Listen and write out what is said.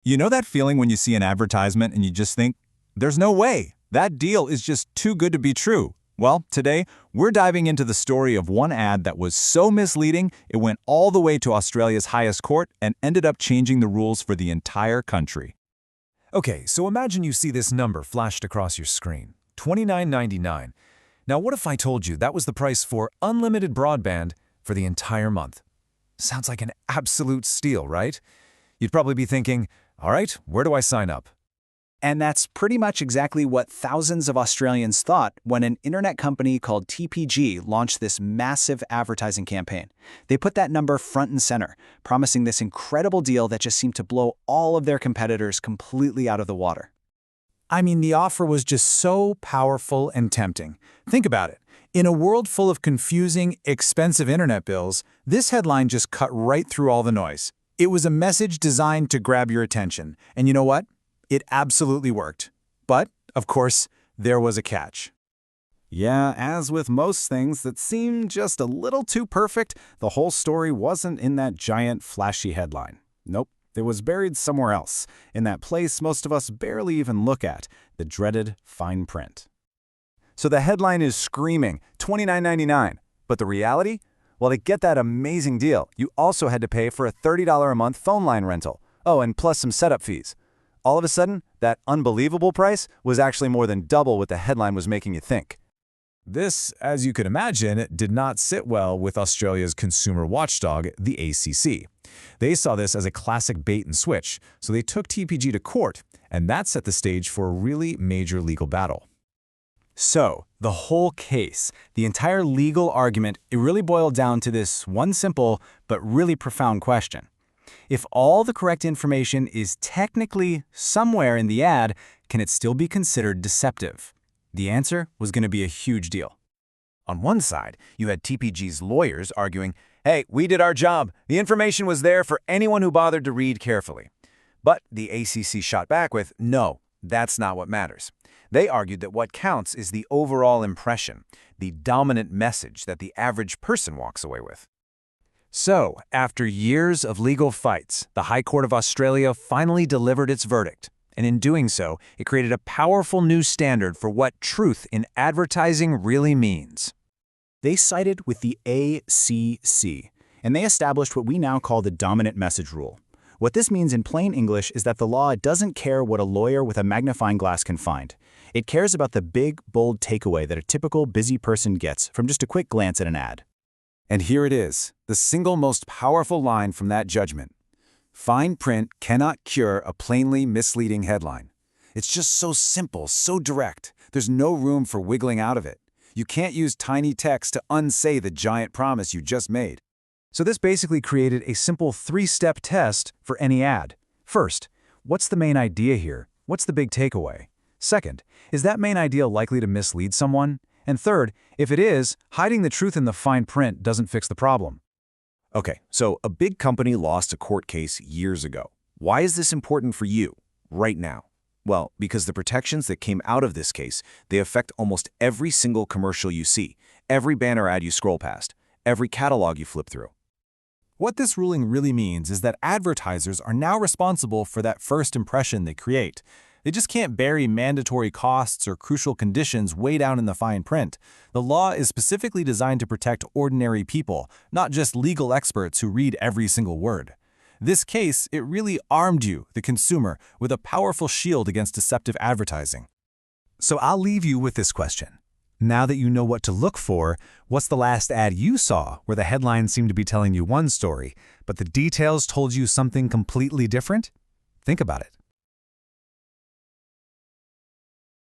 You know that feeling when you see an advertisement and you just think, there's no way, that deal is just too good to be true? Well, today, we're diving into the story of one ad that was so misleading, it went all the way to Australia's highest court and ended up changing the rules for the entire country. Okay, so imagine you see this number flashed across your screen, $29.99. Now what if I told you that was the price for unlimited broadband for the entire month? Sounds like an absolute steal, right? You'd probably be thinking, all right, where do I sign up? And that's pretty much exactly what thousands of Australians thought when an internet company called TPG launched this massive advertising campaign. They put that number front and center, promising this incredible deal that just seemed to blow all of their competitors completely out of the water. I mean, the offer was just so powerful and tempting. Think about it. In a world full of confusing, expensive internet bills, this headline just cut right through all the noise. It was a message designed to grab your attention. And you know what? It absolutely worked. But, of course, there was a catch. Yeah, as with most things that seem just a little too perfect, the whole story wasn't in that giant, flashy headline. Nope, it was buried somewhere else, in that place most of us barely even look at, the dreaded fine print. So the headline is screaming, $29.99. But the reality? Well, to get that amazing deal, you also had to pay for a $30 a month phone line rental. Oh, and plus some setup fees. All of a sudden, that unbelievable price was actually more than double what the headline was making you think. This, as you could imagine, did not sit well with Australia's consumer watchdog, the ACC. They saw this as a classic bait and switch, so they took TPG to court, and that set the stage for a really major legal battle. So, the whole case, the entire legal argument, it really boiled down to this one simple but really profound question. If all the correct information is technically somewhere in the ad, can it still be considered deceptive? The answer was going to be a huge deal. On one side, you had TPG's lawyers arguing, hey, we did our job. The information was there for anyone who bothered to read carefully. But the ACC shot back with, no, that's not what matters. They argued that what counts is the overall impression, the dominant message that the average person walks away with. So, after years of legal fights, the High Court of Australia finally delivered its verdict. And in doing so, it created a powerful new standard for what truth in advertising really means. They sided with the ACC, and they established what we now call the dominant message rule. What this means in plain English is that the law doesn't care what a lawyer with a magnifying glass can find. It cares about the big, bold takeaway that a typical busy person gets from just a quick glance at an ad. And here it is, the single most powerful line from that judgment. Fine print cannot cure a plainly misleading headline. It's just so simple, so direct. There's no room for wiggling out of it. You can't use tiny text to unsay the giant promise you just made. So this basically created a simple three-step test for any ad. First, what's the main idea here? What's the big takeaway? Second, is that main idea likely to mislead someone? And third, if it is, hiding the truth in the fine print doesn't fix the problem. Okay, so a big company lost a court case years ago. Why is this important for you, right now? Well, because the protections that came out of this case, they affect almost every single commercial you see, every banner ad you scroll past, every catalog you flip through. What this ruling really means is that advertisers are now responsible for that first impression they create. They just can't bury mandatory costs or crucial conditions way down in the fine print. The law is specifically designed to protect ordinary people, not just legal experts who read every single word. This case, it really armed you, the consumer, with a powerful shield against deceptive advertising. So I'll leave you with this question. Now that you know what to look for, what's the last ad you saw where the headline seemed to be telling you one story, but the details told you something completely different? Think about it.